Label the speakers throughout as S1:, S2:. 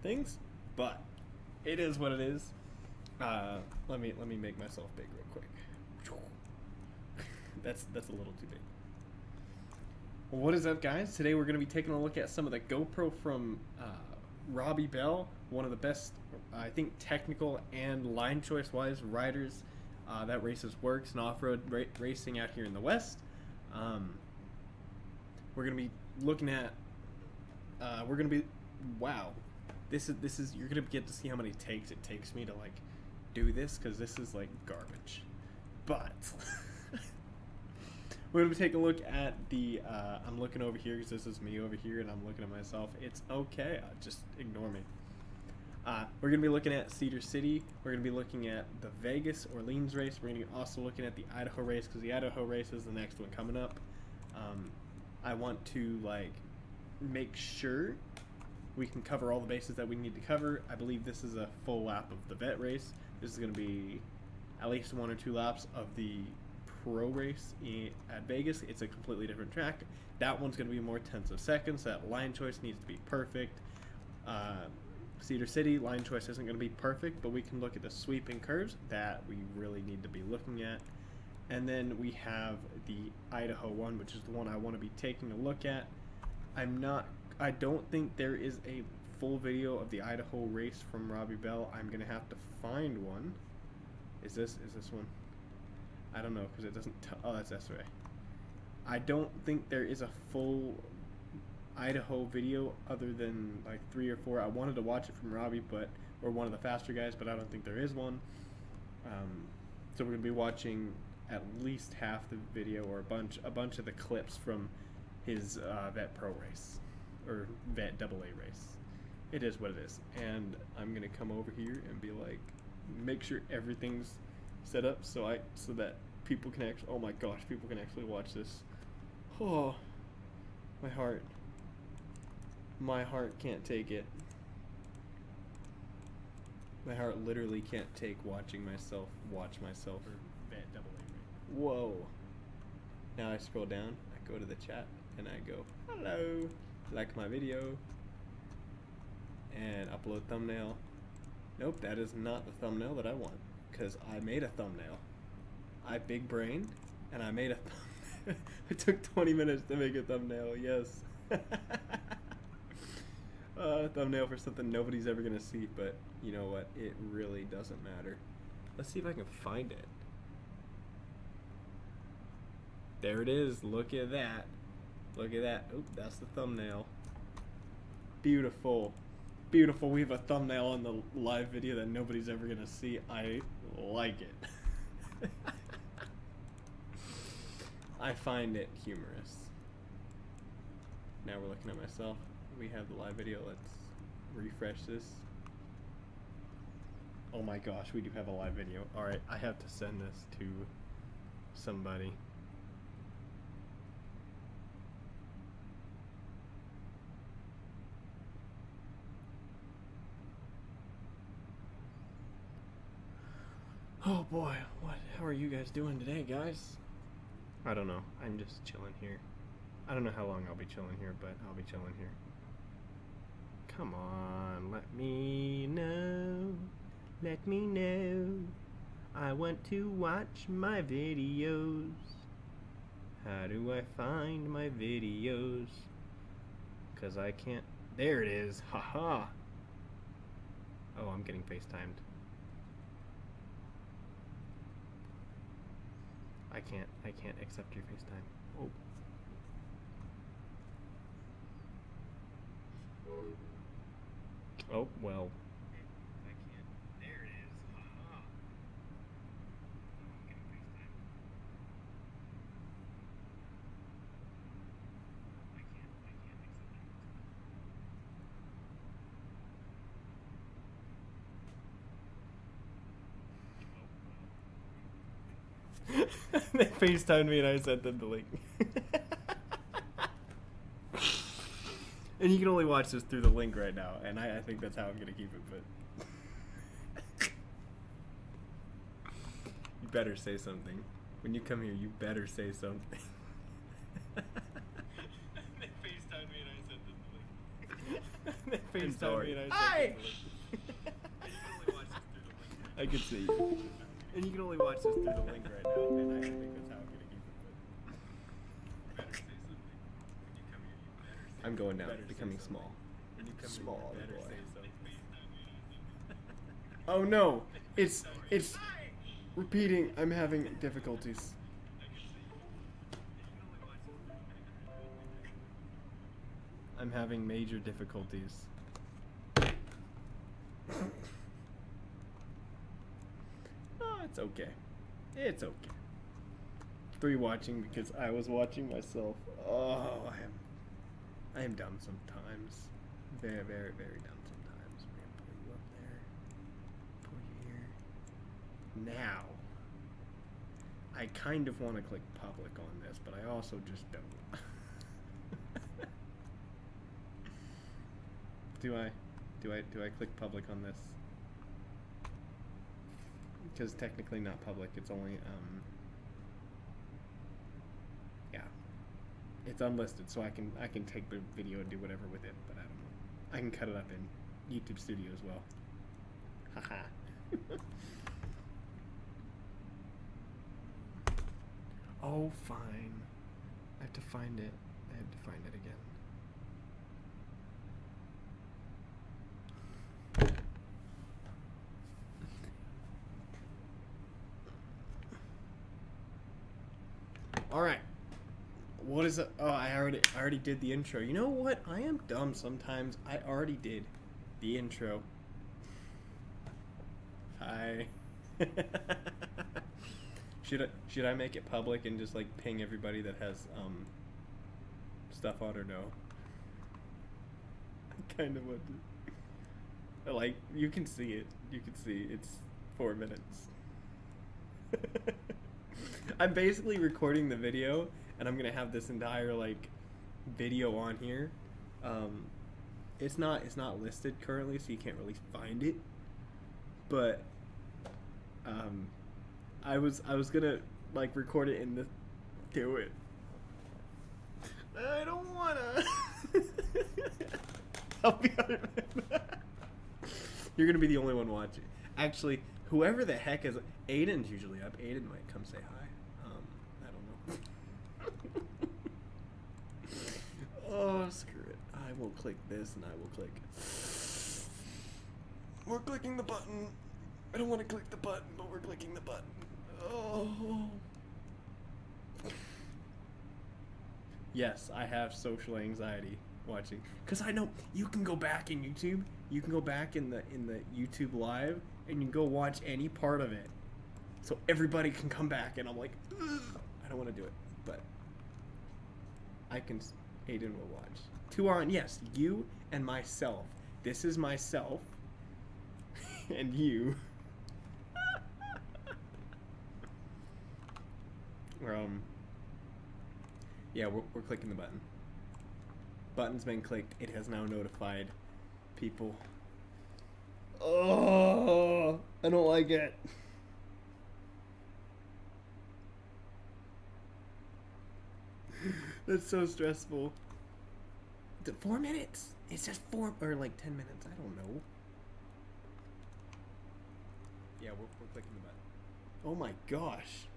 S1: things, but it is what it is. Let me make myself big real quick. That's a little too big. Well, what is up, guys? Today we're going to be taking a look at some of the GoPro from Robbie Bell, one of the best, I think, technical and line choice wise riders that races works and off-road racing out here in the West. We're going to be looking at wow, this is you're going to get to see how many takes it takes me to like do this, because this is like garbage. But we're going to be taking a look at the I'm looking over here because this is me over here and I'm looking at myself. It's okay, just ignore me. We're going to be looking at Cedar City. We're going to be looking at the Vegas Orleans race. We're going to be also looking at the Idaho race, because the Idaho race is the next one coming up. I want to like make sure we can cover all the bases that we need to cover. I believe this is a full lap of the vet race. This is going to be at least 1 or 2 laps of the pro race at Vegas. It's a completely different track. That one's going to be more tenths of seconds. That line choice needs to be perfect. Cedar City, line choice isn't going to be perfect, but we can look at the sweeping curves that we really need to be looking at. And then we have the Idaho one, which is the one I want to be taking a look at. I don't think there is a full video of the Idaho race from Robbie Bell. I'm going to have to find one. Is this one? I don't know, because it doesn't oh, that's SRA. I don't think there is a full Idaho video other than like 3 or 4. I wanted to watch it from Robbie, or one of the faster guys, but I don't think there is one. So we're going to be watching at least half the video, or a bunch of the clips from his vet pro race, or vet AA race. It is what it is. And I'm going to come over here and be like, make sure everything's set up so that people can actually, oh my gosh, people can actually watch this. Oh, my heart can't take it. My heart literally can't take watching myself watch myself or vet AA race. Whoa. Now I scroll down, I go to the chat and I go, hello, like my video, and upload thumbnail. Nope, that is not the thumbnail that I want, because I made a thumbnail. I big brained and I made a thumbnail. It took 20 minutes to make a thumbnail, yes. Thumbnail for something nobody's ever gonna see, but you know what? It really doesn't matter. Let's see if I can find it. There it is. Look at that. Look at that. Oop, that's the thumbnail. Beautiful. Beautiful. We have a thumbnail on the live video that nobody's ever gonna see. I like it. I find it humorous. Now we're looking at myself. We have the live video. Let's refresh this. Oh my gosh, we do have a live video. Alright, I have to send this to somebody. Oh boy, how are you guys doing today, guys? I don't know. I'm just chilling here. I don't know how long I'll be chilling here, but I'll be chilling here. Come on, let me know. Let me know. I want to watch my videos. How do I find my videos? 'Cause I can't. There it is. Haha. Oh, I'm getting FaceTimed. I can't accept your FaceTime. Oh. Oh, well. I can't. There it is. Haha. Oh, I'm getting FaceTime. I can't accept that. They FaceTimed me and I sent them the link. And you can only watch this through the link right now, and I think that's how I'm gonna keep it, but you better say something. When you come here, you better say something. They FaceTimed me and I sent them the link. They FaceTime me and I said, I can see you. And you can only watch this through the link right now, and I think that's how I'm gonna keep it. I'm going down, becoming small. Small boy. Oh no! It's repeating. I'm having difficulties. I'm having major difficulties. Oh, it's okay. It's okay. 3 watching because I was watching myself. Oh, I am dumb sometimes. Very, very, very dumb sometimes. We're gonna put you up there. Put you here. Now, I kind of want to click public on this, but I also just don't. Do I click public on this? Because technically not public, it's only yeah. It's unlisted, so I can take the video and do whatever with it, but I don't know. I can cut it up in YouTube Studio as well. Haha. Oh, fine. I have to find it. I have to find it again. All right. What is it? Oh, I already did the intro. You know what? I am dumb sometimes. I already did the intro. Hi. Should I make it public and just like ping everybody that has stuff on or no? I kind of want to. Like, you can see it. You can see it's 4 minutes. I'm basically recording the video, and I'm gonna have this entire like video on here. It's not listed currently, so you can't really find it. But I was gonna like record it and do it. I don't wanna. I'll be honest. You're gonna be the only one watching. Actually, whoever the heck is Aiden's usually up. Aiden might come say hi. I don't know. Oh, screw it. I will click this and I will click. We're clicking the button. I don't want to click the button, but we're clicking the button. Oh. Yes, I have social anxiety watching, because I know you can go back in YouTube. You can go back in the YouTube live and you can go watch any part of it, so everybody can come back. And I'm like, ugh. I don't want to do it, but I can. Aiden will watch. 2 on, yes, you and myself. This is myself and you. Yeah, we're clicking the button. Button's been clicked. It has now notified people. Oh, I don't like it. That's so stressful. 4 minutes? It says 4 or like 10 minutes. I don't know. Yeah, we're clicking the button. Oh my gosh.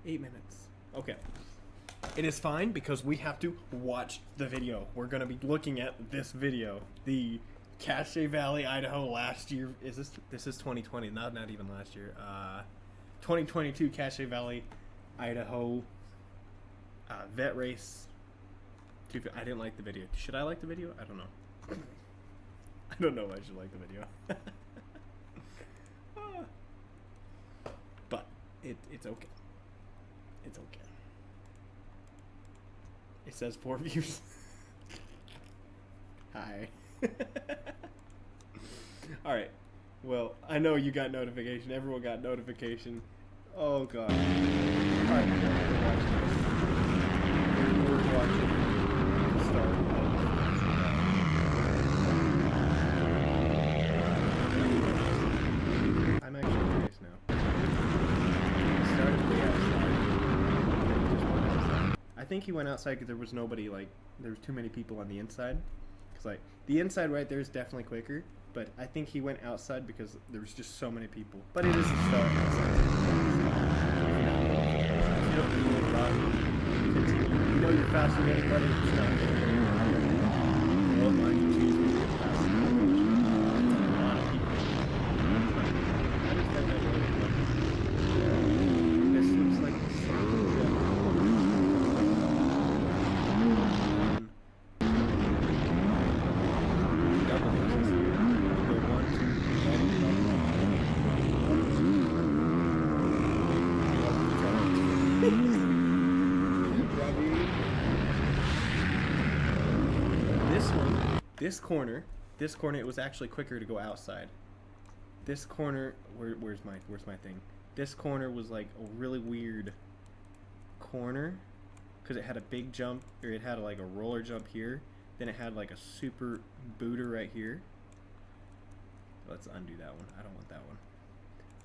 S1: 8 minutes. Okay. It is fine because we have to watch the video. We're going to be looking at this video. The Cache Valley, Idaho last year. This is 2020, not even last year. 2022 Cache Valley, Idaho vet race. I didn't like the video. Should I like the video? I don't know. I don't know if I should like the video. But it's okay. It's okay. It says 4 views. Hi. Alright. Well, I know you got notification. Everyone got notification. Oh god. Alright, we're watching this. We're watching the start of... I'm actually curious now. It started way outside. He just went outside. I think he went outside because there was nobody, like, there was too many people on the inside. Because, like, The inside right there is definitely quicker, but I think he went outside because there was just so many people. But it is a start. You don't need to run. You know you're faster than anybody. It's not good. Well, mind you, choose when you're faster. A lot of people. I just think that really this looks like a This corner, it was actually quicker to go outside. This corner, where's my thing? This corner was like a really weird corner because it had a big jump, or it had like a roller jump here. Then it had like a super booter right here. Let's undo that one. I don't want that one.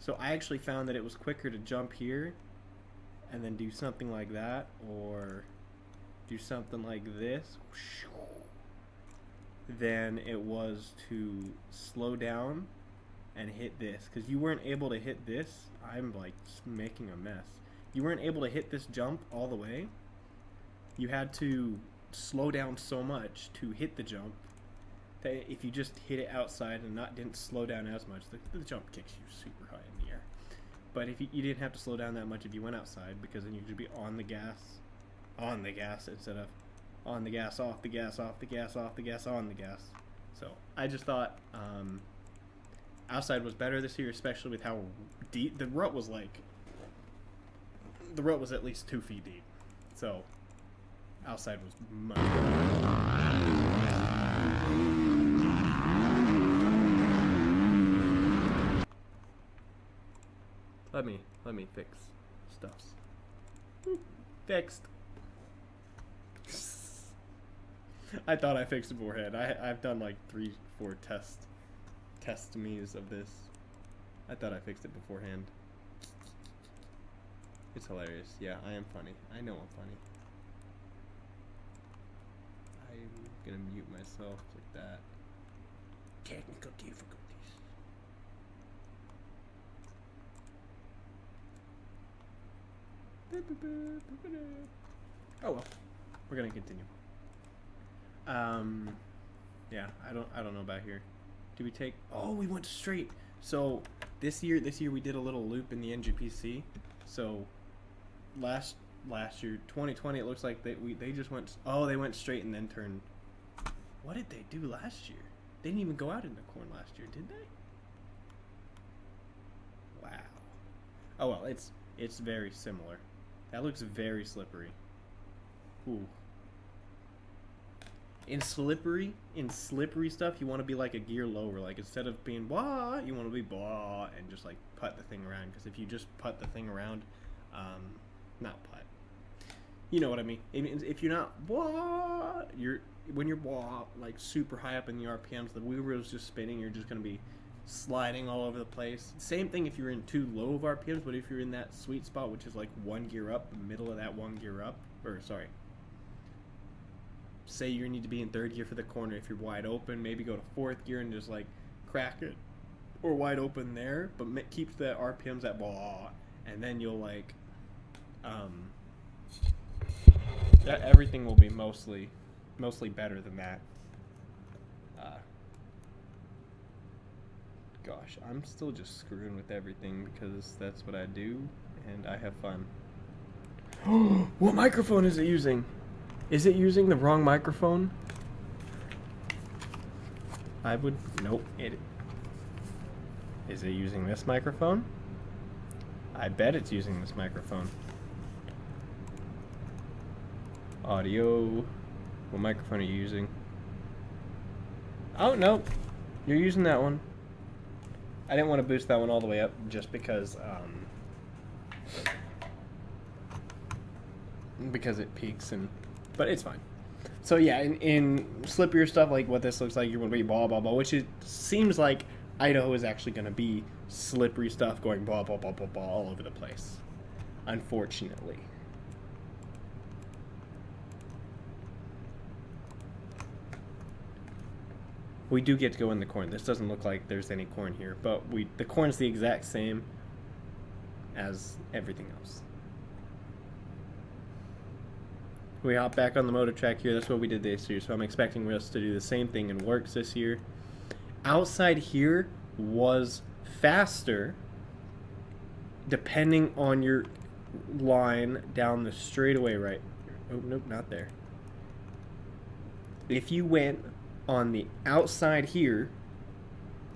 S1: So I actually found that it was quicker to jump here and then do something like that, or do something like this, than it was to slow down and hit this, because you weren't able to hit this. I'm like making a mess. You weren't able to hit this jump all the way. You had to slow down so much to hit the jump that if you just hit it outside and didn't slow down as much, the jump kicks you super high in the air. But if you didn't have to slow down that much if you went outside, because then you could be on the gas instead of on the gas, off the gas, off the gas, off the gas, on the gas. So I just thought outside was better this year, especially with how deep the rut was. Like, the rut was at least 2 feet deep, so outside was much better. Let me fix stuffs. Fixed. I thought I fixed it beforehand. I've done like 3-4 test me's of this. I thought I fixed it beforehand. It's hilarious. Yeah, I am funny. I know I'm funny. I'm gonna mute myself like that. Technical difficulties. Oh well, we're gonna continue. Yeah, I don't know about here. Do we take? Oh, we went straight. So this year we did a little loop in the NGPC. So last year, 2020, it looks like they just went. Oh, they went straight and then turned. What did they do last year? They didn't even go out into corn last year, did they? Wow. Oh well, it's very similar. That looks very slippery. Ooh. In slippery stuff, you want to be like a gear lower. Like, instead of being blah, you want to be blah and just like putt the thing around. Because if you just putt the thing around, not putt. You know what I mean? If you're not blah, when you're blah, like super high up in the RPMs, the wheel wheel's just spinning. You're just gonna be sliding all over the place. Same thing if you're in too low of RPMs, but if you're in that sweet spot, which is like 1 gear up, the middle of that 1 gear up, or sorry. Say you need to be in 3rd gear for the corner. If you're wide open, maybe go to 4th gear and just like crack it, or wide open there, but keep the RPMs at blah, and then you'll like everything will be mostly better than that. Gosh, I'm still just screwing with everything because that's what I do, and I have fun. What microphone is it using? Is it using the wrong microphone? Nope. Is it using this microphone? I bet it's using this microphone. Audio. What microphone are you using? Oh, no. You're using that one. I didn't want to boost that one all the way up just because it peaks, but it's fine. So yeah, in slippier stuff like what this looks like, you're going to be blah, blah, blah, which it seems like Idaho is actually going to be slippery stuff going blah, blah, blah, blah, blah all over the place, unfortunately. We do get to go in the corn. This doesn't look like there's any corn here, but the corn's the exact same as everything else. We hop back on the motor track here. That's what we did this year, so I'm expecting us to do the same thing in works this year. Outside here was faster depending on your line down the straightaway right. Oh, nope, not there. If you went on the outside here,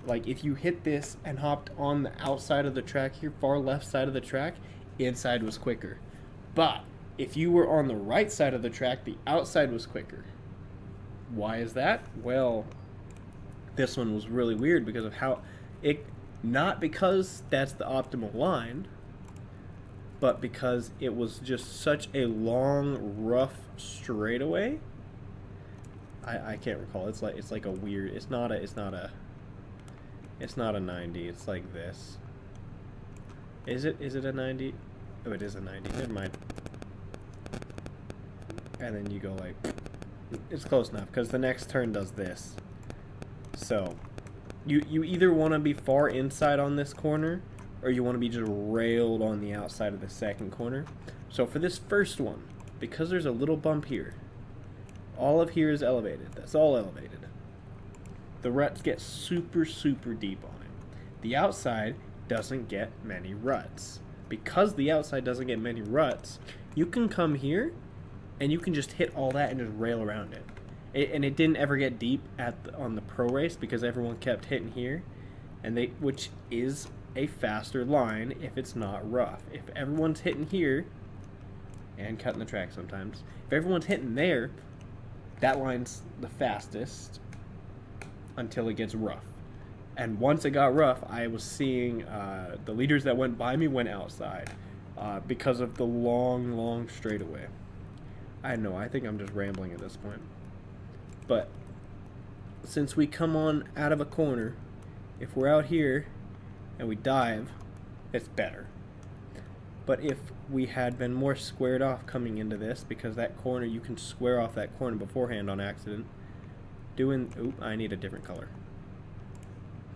S1: like if you hit this and hopped on the outside of the track here, far left side of the track, inside was quicker. But if you were on the right side of the track, the outside was quicker. Why is that? Well, this one was really weird because of how it, not because that's the optimal line, but because it was just such a long, rough straightaway. I can't recall. It's like a weird. It's not a 90. It's like this. Is it a 90? Oh, it is a 90. Never mind. And then you go like, it's close enough because the next turn does this. So, you either want to be far inside on this corner, or you want to be just railed on the outside of the second corner. So for this first one, because there's a little bump here, all of here is elevated. That's all elevated. The ruts get super, super deep on it. The outside doesn't get many ruts. Because the outside doesn't get many ruts, you can come here and you can just hit all that and just rail around it. And it didn't ever get deep on the pro race because everyone kept hitting here, and which is a faster line if it's not rough. If everyone's hitting here, and cutting the track sometimes, if everyone's hitting there, that line's the fastest until it gets rough. And once it got rough, I was seeing the leaders that went by me went outside because of the long, long straightaway. I know, I think I'm just rambling at this point. But since we come on out of a corner, if we're out here and we dive, it's better. But if we had been more squared off coming into this, because that corner, you can square off that corner beforehand on accident, I need a different color.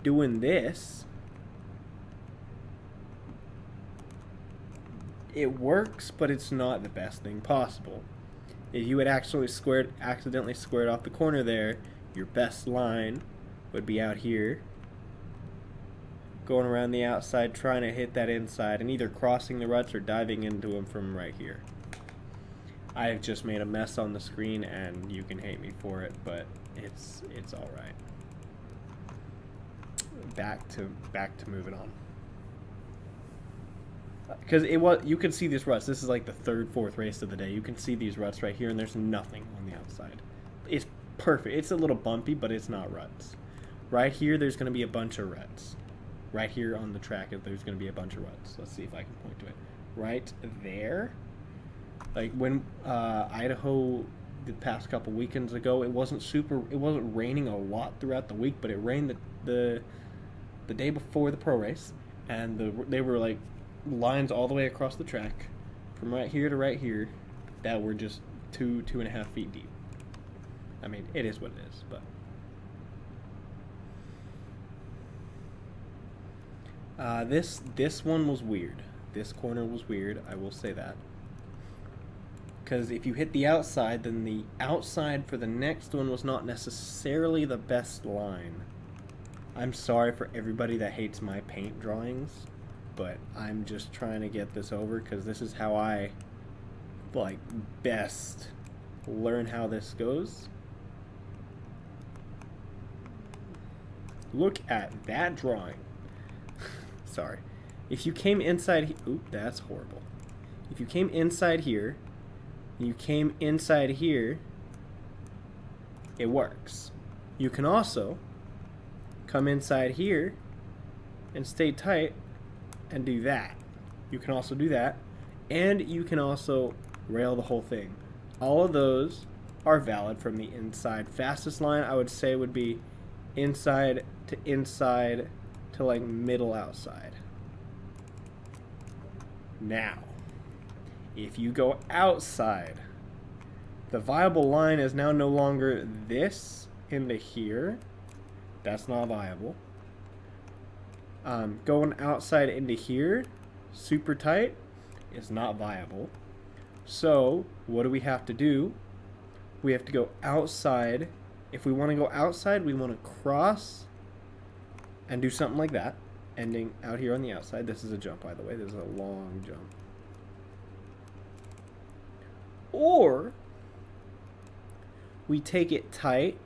S1: Doing this, it works, but it's not the best thing possible. If you had actually accidentally squared off the corner there, your best line would be out here, going around the outside, trying to hit that inside, and either crossing the ruts or diving into them from right here. I have just made a mess on the screen, and you can hate me for it, but it's all right. Back to moving on. Because you can see these ruts. This is like the third, fourth race of the day. You can see these ruts right here, and there's nothing on the outside. It's perfect. It's a little bumpy, but it's not ruts. Right here, there's going to be a bunch of ruts. Right here on the track, there's going to be a bunch of ruts. Let's see if I can point to it. Right there, like when Idaho, the past couple weekends ago, it wasn't raining a lot throughout the week, but it rained the day before the pro race, and they were like lines all the way across the track from right here to right here that were just 2.5 feet deep. I mean, it is what it is, but this one was weird. This corner was weird, I will say that. Because if you hit the outside, then the outside for the next one was not necessarily the best line. I'm sorry for everybody that hates my paint drawings, but I'm just trying to get this over because this is how I best learn how this goes. Look at that drawing. Sorry. If you came inside, that's horrible. If you came inside here, and you came inside here, it works. You can also come inside here and stay tight and do that. You can also do that, and you can also rail the whole thing. All of those are valid from the inside. Fastest line I would say would be inside to like middle outside. Now, if you go outside, the viable line is now no longer this into here. That's not viable. Going outside into here, super tight, is not viable. So, what do we have to do? We have to go outside. If we want to go outside, we want to cross and do something like that, ending out here on the outside. This is a jump, by the way. This is a long jump. Or we take it tight,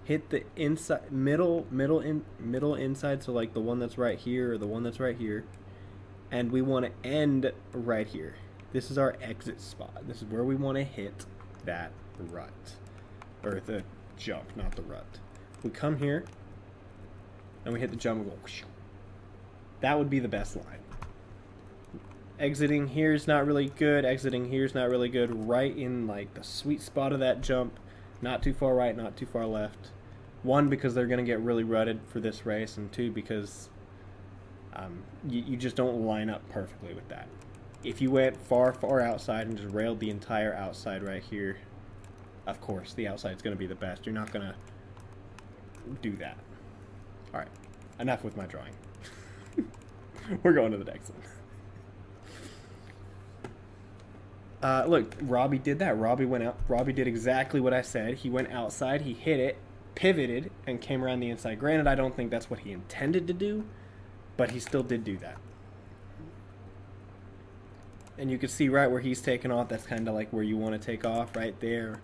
S1: hit the inside, middle inside, so like the one that's right here or the one that's right here, and we want to end right here. This is our exit spot. This is where we want to hit that rut, or the jump, not the rut. We come here and we hit the jump and go whoosh. That would be the best line. Exiting here is not really good. Exiting here is not really good. Right in like the sweet spot of that jump. Not too far right, not too far left. One, because they're going to get really rutted for this race, and two, because you just don't line up perfectly with that. If you went far outside and just railed the entire outside right here, of course, the outside is going to be the best. You're not going to do that. All right, enough with my drawing. We're going to the next one. Look, Robbie did that. Robbie went out. Robbie did exactly what I said. He went outside, he hit it, pivoted, and came around the inside. Granted, I don't think that's what he intended to do, but he still did do that. And you can see right where he's taking off, that's kind of like where you want to take off, right there.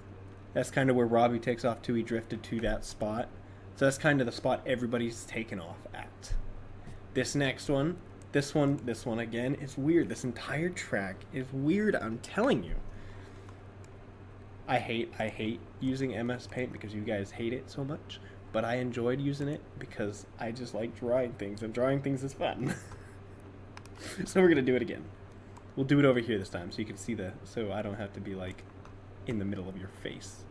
S1: That's kind of where Robbie takes off too. He drifted to that spot. So that's kind of the spot everybody's taken off at. This next one, this one again is weird. This entire track is weird, I'm telling you. I hate using MS Paint because you guys hate it so much, but I enjoyed using it because I just like drawing things, and drawing things is fun. So we're gonna do it again. We'll do it over here this time so you can see so I don't have to be like in the middle of your face.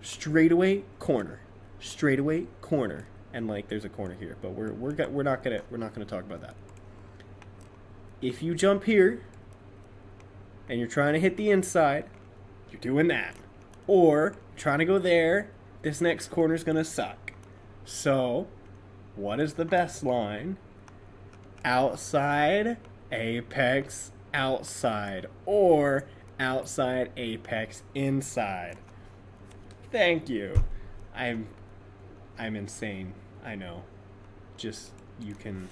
S1: Straightaway corner. Straightaway corner. And like there's a corner here, but we're not gonna talk about that. If you jump here and you're trying to hit the inside, you're doing that. Or trying to go there, this next corner is gonna suck. So, what is the best line? Outside, apex, outside, or outside, apex, inside. Thank you. I'm insane. I know. Just, you can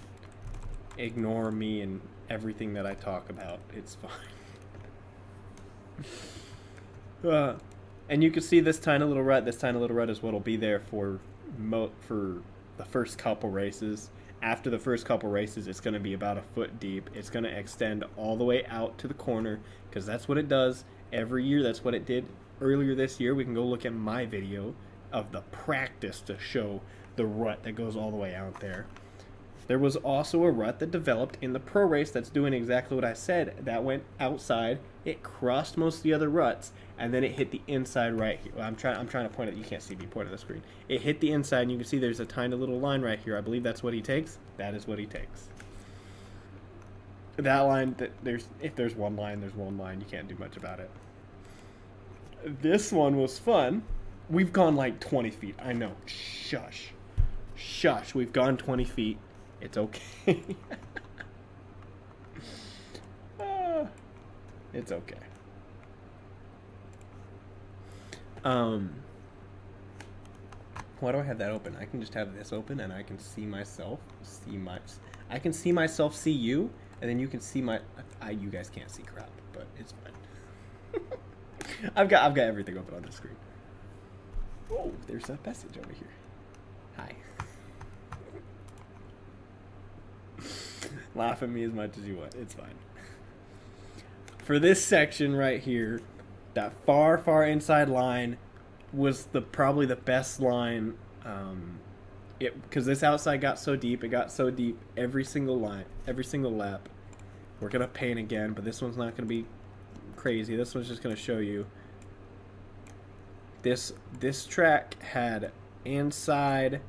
S1: ignore me and everything that I talk about. It's fine. And you can see this tiny little rut. This tiny little rut is what'll be there for the first couple races. After the first couple races, it's going to be about a foot deep. It's going to extend all the way out to the corner because that's what it does every year. That's what it did earlier this year. We can go look at my video of the practice to show the rut that goes all the way out there. There was also a rut that developed in the pro race that's doing exactly what I said. That went outside, it crossed most of the other ruts, and then it hit the inside right here. Well, I'm trying to point it. You can't see me point at the screen. It hit the inside, and you can see there's a tiny little line right here. I believe that's what he takes. That is what he takes. That line, if there's one line, there's one line. You can't do much about it. This one was fun. We've gone like 20 feet. I know. Shush. Shush. We've gone 20 feet. It's okay. It's okay. Why do I have that open? I can just have this open and I can see myself, I can see myself see you, and then you can see you guys can't see crap, but it's fine. I've got everything open on the screen. Oh, there's a message over here. Hi. Laugh at me as much as you want. It's fine. For this section right here, that far inside line was probably the best line. Because this outside got so deep. It got so deep every single lap. We're going to paint again, but this one's not going to be crazy. This one's just going to show you. This track had inside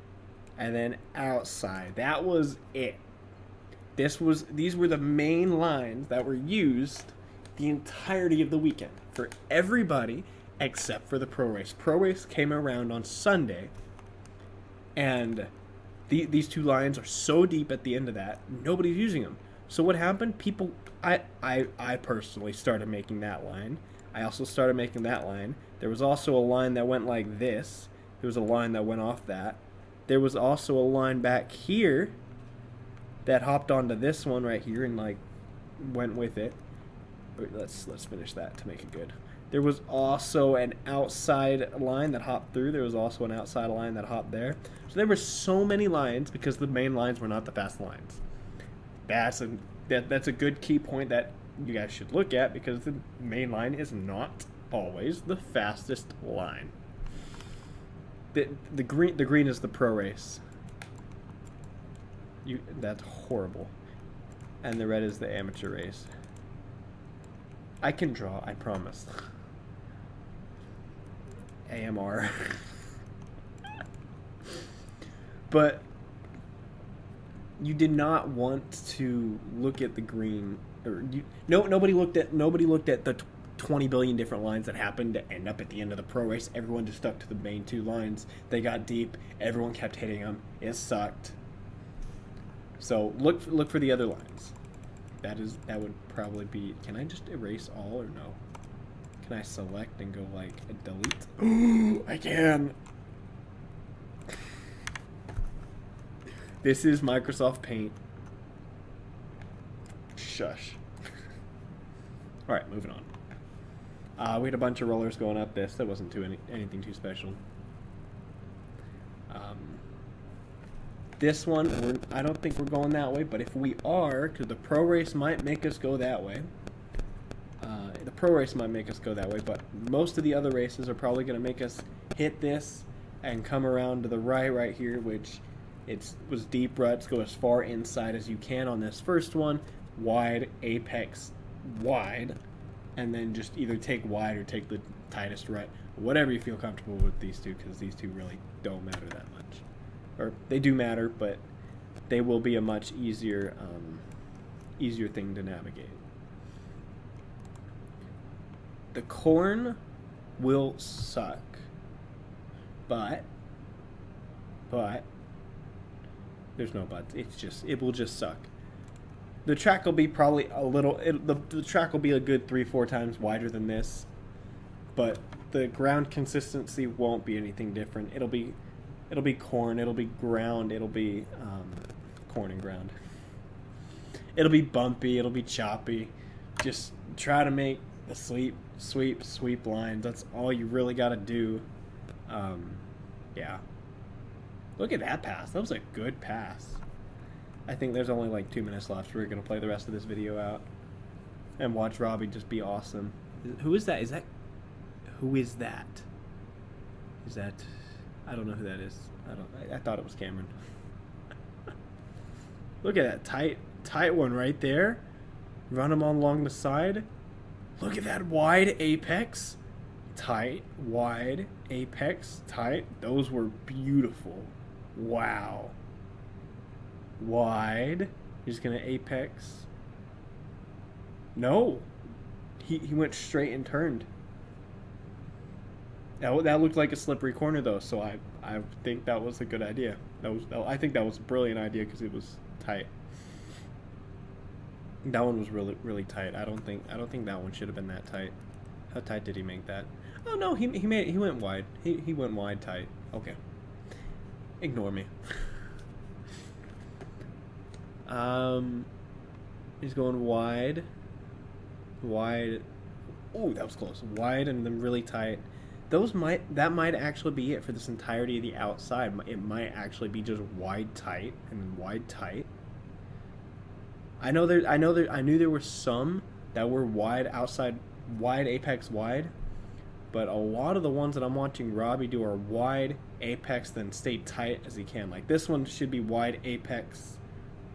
S1: and then outside. That was it. These were the main lines that were used the entirety of the weekend for everybody except for the pro race. Pro race came around on Sunday, And these two lines are so deep at the end of that, nobody's using them. So what happened? People, I personally started making that line. I also started making that line. There was also a line that went like this. There was a line that went off that. There was also a line back here that hopped onto this one right here and like went with it. Let's finish that to make it good. There was also an outside line that hopped through. There was also an outside line that hopped there. So there were so many lines because the main lines were not the fast lines. That's a good key point that you guys should look at, because the main line is not always the fastest line. The green is the pro race. That's horrible. And the red is the amateur race. I can draw, I promise. AMR. But you did not want to look at the green, or nobody looked at the 20 billion different lines that happened to end up at the end of the pro race. Everyone just stuck to the main two lines. They got deep. Everyone kept hitting them. It sucked. So look for the other lines. That would probably be. Can I just erase all or no? Can I select and go like delete? I can. This is Microsoft Paint. Shush. All right, moving on. We had a bunch of rollers going up this. That wasn't anything too special. This one, I don't think we're going that way, but if we are, because the pro race might make us go that way. The pro race might make us go that way, but most of the other races are probably going to make us hit this and come around to the right here, which was deep ruts. Go as far inside as you can on this first one. Wide, apex, wide, and then just either take wide or take the tightest rut. Whatever you feel comfortable with these two, because these two really don't matter that much. Or they do matter, but they will be a much easier thing to navigate. The corn will suck, but there's no buts. It will just suck. The track will be probably a little. The track will be a good 3-4 times wider than this, but the ground consistency won't be anything different. It'll be corn. It'll be ground. It'll be corn and ground. It'll be bumpy. It'll be choppy. Just try to make the sweep lines. That's all you really got to do. Yeah. Look at that pass. That was a good pass. I think there's only like 2 minutes left. We're going to play the rest of this video out and watch Robbie just be awesome. Who is that? Who is that? Is that... I don't know who that is. I thought it was Cameron. Look at that tight one right there. Run them along the side. Look at that wide apex. Tight, wide, apex, tight. Those were beautiful. Wow. Wide. He's going to apex. No. He went straight and turned. That looked like a slippery corner, though, so I think that was a good idea. I think that was a brilliant idea because it was tight. That one was really tight. I don't think that one should have been that tight. How tight did he make that? Oh no, he went wide. He went wide tight. Okay. Ignore me. He's going wide. Wide. Oh, that was close. Wide and then really tight. That might actually be it for this entirety of the outside. It might actually be just wide tight and then wide tight. I knew there were some that were wide outside, wide apex wide, but a lot of the ones that I'm watching Robbie do are wide apex then stay tight as he can. Like this one should be wide apex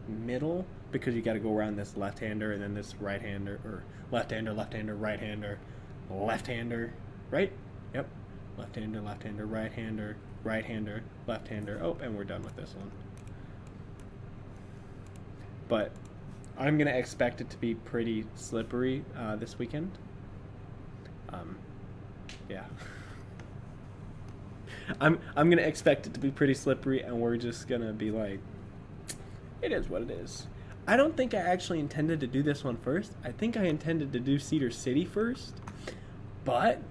S1: middle because you got to go around this left-hander and then this right-hander, or left-hander, right-hander, left-hander, right? Yep. Left-hander, right-hander, right-hander, left-hander. Oh, and we're done with this one. But I'm going to expect it to be pretty slippery this weekend. Yeah. I'm gonna expect it to be pretty slippery, and we're just gonna be like, it is what it is. I don't think I actually intended to do this one first. I think I intended to do Cedar City first, but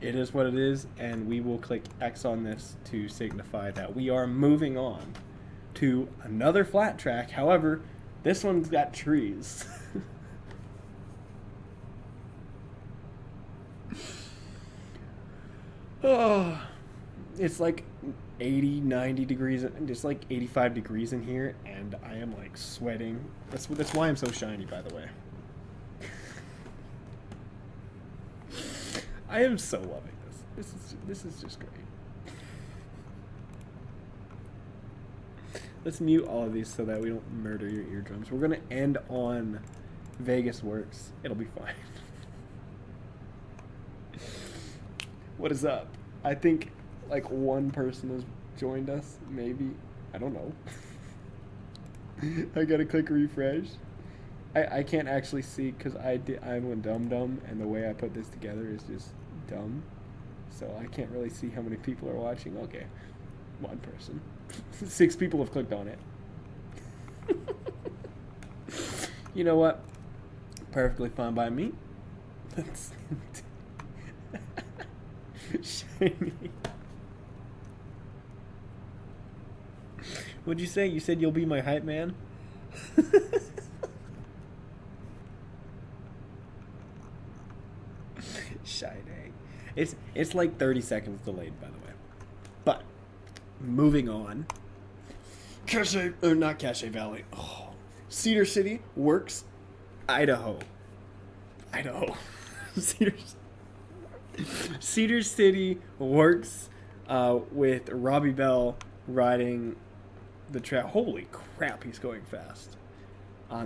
S1: it is what it is, and we will click X on this to signify that we are moving on to another flat track. However, this one's got trees. Oh, it's like 80, 90 degrees, just like 85 degrees in here, and I am like sweating. That's why I'm so shiny, by the way. I am so loving this. This is just great. Let's mute all of these so that we don't murder your eardrums. We're gonna end on Vegas Works. It'll be fine. What is up? I think like one person has joined us, maybe. I don't know. I gotta click refresh. I can't actually see because I'm a dumb, and the way I put this together is just dumb. So I can't really see how many people are watching. Okay, one person. 6 people have clicked on it. You know what? Perfectly fine by me. Let's shiny. What'd you say? You said you'll be my hype man? Shiny. It's like 30 seconds delayed, by the way. But moving on. Not Cache Valley. Oh. Cedar City Works, Idaho. Cedar City Works with Robbie Bell riding the track. Holy crap, he's going fast.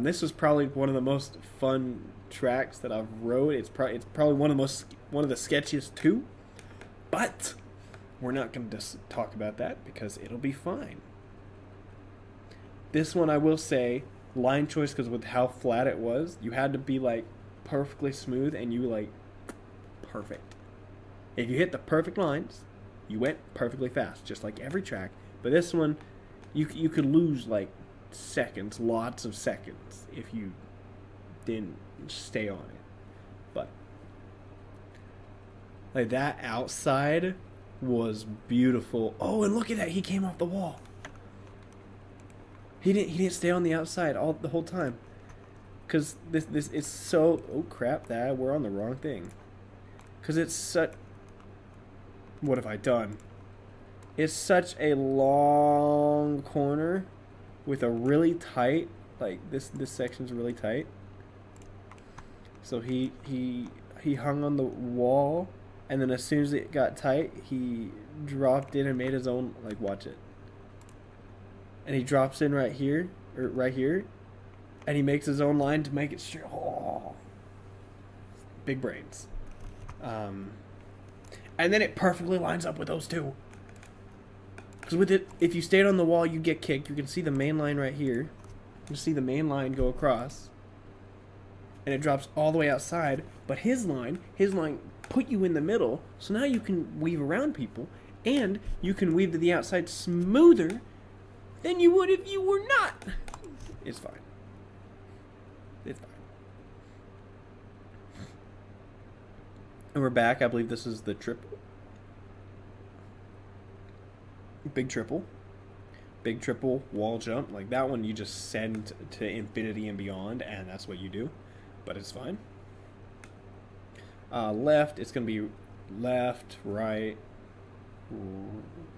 S1: This was probably one of the most fun tracks that I've rode. It's probably one of the sketchiest too. But we're not going to talk about that because it'll be fine. This one, I will say, line choice, because with how flat it was, you had to be like perfectly smooth, and you like perfect. If you hit the perfect lines, you went perfectly fast, just like every track. But this one, you could lose like seconds, lots of seconds, if you didn't stay on it. But like that outside was beautiful. Oh, and look at that, he came off the wall. He didn't stay on the outside the whole time. Cause this is so, oh crap, that we're on the wrong thing. Cause it's such, what have I done? It's such a long corner with a really tight, like this section's really tight. So he hung on the wall, and then as soon as it got tight, he dropped in and made his own, like, watch it. And he drops in right here, and he makes his own line to make it straight. Oh, big brains. And then it perfectly lines up with those two. Because with it, if you stayed on the wall, you get kicked. You can see the main line right here. You see the main line go across, and it drops all the way outside. But his line put you in the middle, so now you can weave around people, and you can weave to the outside smoother than you would if you were not. It's fine. It's fine. And we're back. I believe this is the triple. Big triple wall jump. Like that one, you just send to infinity and beyond, and that's what you do. But it's fine. Left, it's going to be left, right,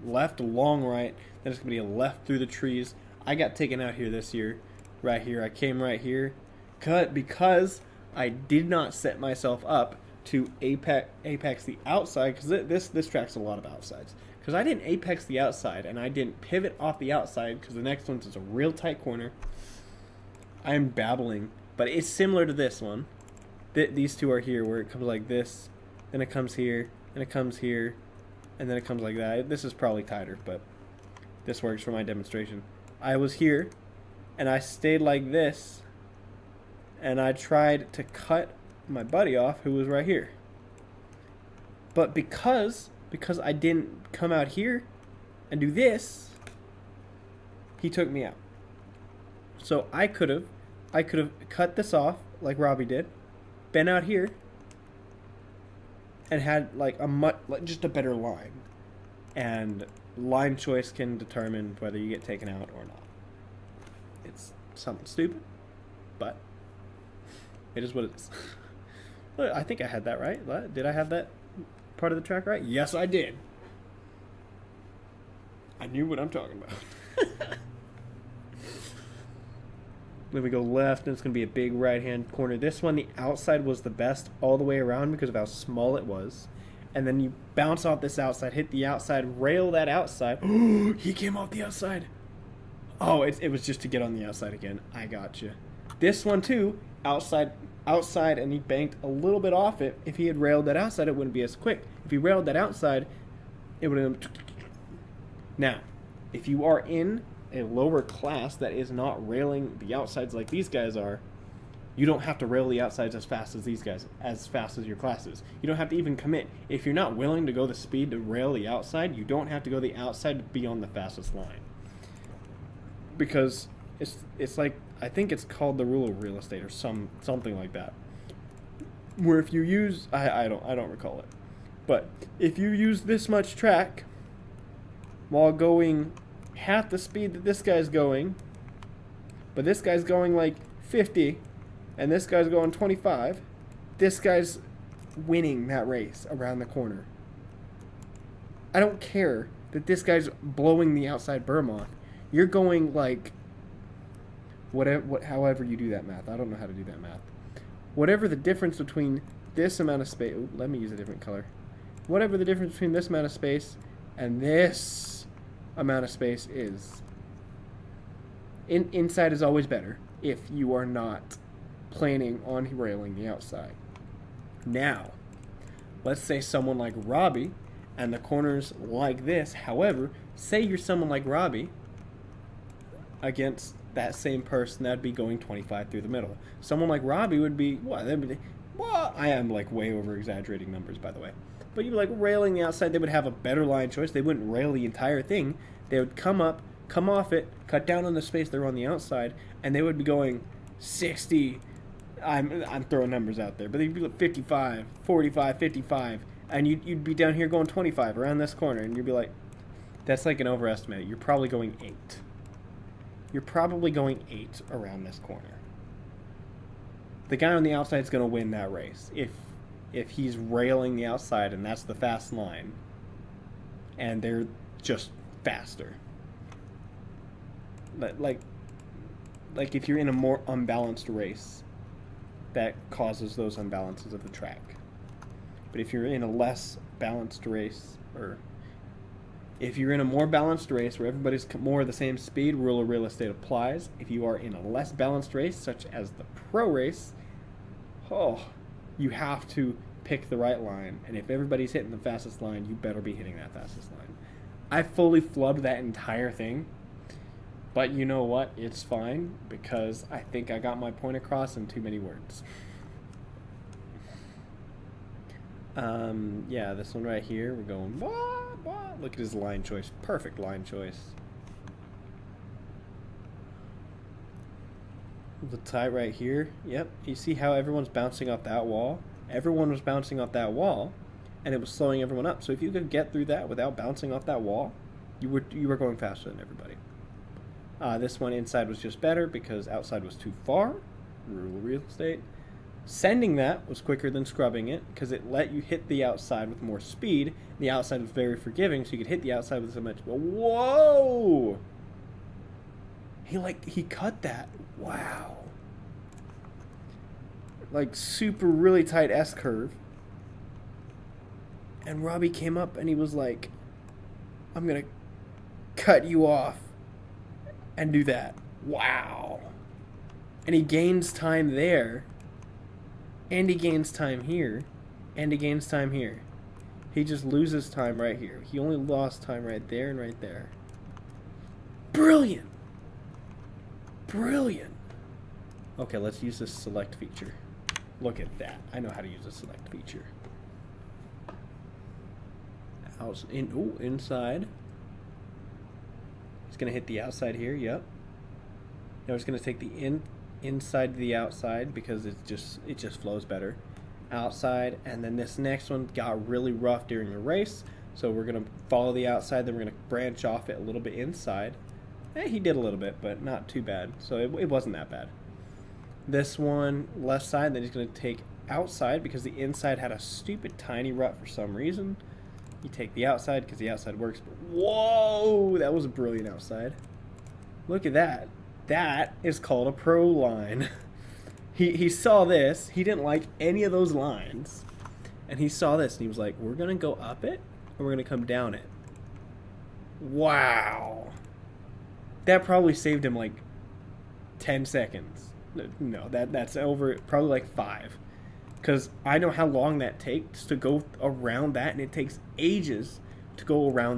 S1: left, long right. Then it's going to be a left through the trees. I got taken out here this year. Right here. I came right here. Cut because I did not set myself up to apex the outside, because this track's a lot of outsides. Because I didn't apex the outside, and I didn't pivot off the outside, because the next one's a real tight corner. I'm babbling, but it's similar to this one. These two are here, where it comes like this, then it comes here, and it comes here, and then it comes like that. This is probably tighter, but this works for my demonstration. I was here, and I stayed like this, and I tried to cut my buddy off, who was right here. But because because I didn't come out here and do this, he took me out. So I could have cut this off like Robbie did, been out here, and had like just a better line. And line choice can determine whether you get taken out or not. It's something stupid, but it is what it is. I think I had that right. Did I have that part of the track right? Yes, I did. I knew what I'm talking about. Then we go left, and it's going to be a big right-hand corner. This one, the outside was the best all the way around because of how small it was. And then you bounce off this outside, hit the outside, rail that outside. He came off the outside. Oh, it was just to get on the outside again. I got you. This one, too, outside, and he banked a little bit off it. If he had railed that outside, it wouldn't be as quick. If he railed that outside, it would have... Now, if you are in a lower class that is not railing the outsides like these guys are, you don't have to rail the outsides as fast as these guys, as fast as your classes. You don't have to even commit. If you're not willing to go the speed to rail the outside, you don't have to go the outside to be on the fastest line. Because it's like, I think it's called the rule of real estate or something like that. Where if you use, I don't recall it, but if you use this much track while going half the speed that this guy's going, but this guy's going like 50 and this guy's going 25, this guy's winning that race around the corner. I don't care that this guy's blowing the outside berm off. You're going like however you do that math. I don't know how to do that math. Whatever the difference between this amount of space, let me use a different color. Whatever the difference between this amount of space and this amount of space is. Inside is always better if you are not planning on railing the outside. Now, let's say someone like Robbie and the corners like this. However, say you're someone like Robbie against that same person that'd be going 25 through the middle. Someone like Robbie would be, I am like way over exaggerating numbers, by the way. But you'd be like railing the outside, they would have a better line choice. They wouldn't rail the entire thing. They would come up, come off it, cut down on the space they're on the outside, and they would be going 60. I'm throwing numbers out there, but they'd be like 55, 45, 55, and you'd be down here going 25 around this corner, and you'd be like, that's like an overestimate. You're probably going 8. You're probably going 8 around this corner. The guy on the outside is going to win that race if he's railing the outside and that's the fast line and they're just faster. Like if you're in a more unbalanced race, that causes those unbalances of the track. But if you're in a less balanced race, or if you're in a more balanced race where everybody's more the same speed, rule of real estate applies. If you are in a less balanced race, such as the pro race, you have to pick the right line. And if everybody's hitting the fastest line, you better be hitting that fastest line. I fully flubbed that entire thing. But you know what? It's fine, because I think I got my point across in too many words. Yeah, this one right here, we're going, blah, blah. Look at his line choice. Perfect line choice. The tie right here. Yep. You see how everyone's bouncing off that wall? Everyone was bouncing off that wall, and it was slowing everyone up. So if you could get through that without bouncing off that wall, you were going faster than everybody. This one inside was just better because outside was too far. Rule of real estate. Sending that was quicker than scrubbing it because it let you hit the outside with more speed. The outside was very forgiving, so you could hit the outside with so much. Whoa! He cut that. Wow. Like super really tight S curve. And Robbie came up and he was like, I'm gonna cut you off and do that. Wow. And he gains time there. And he gains time here. And he gains time here. He just loses time right here. He only lost time right there and right there. Brilliant. Brilliant. Okay, let's use this select feature. Look at that. I know how to use a select feature. Inside. It's going to hit the outside here, yep. Now it's going to take the inside to the outside because it just flows better. Outside, and then this next one got really rough during the race, so we're going to follow the outside, then we're going to branch off it a little bit inside. He did a little bit, but not too bad, so it wasn't that bad. This one, left side, then he's going to take outside because the inside had a stupid tiny rut for some reason. You take the outside because the outside works. But whoa, that was a brilliant outside. Look at that. That is called a pro line. He saw this. He didn't like any of those lines. And he saw this and he was like, we're going to go up it or we're going to come down it. Wow. That probably saved him like 10 seconds. No, that's over probably like 5. Because I know how long that takes to go around that, and it takes ages to go around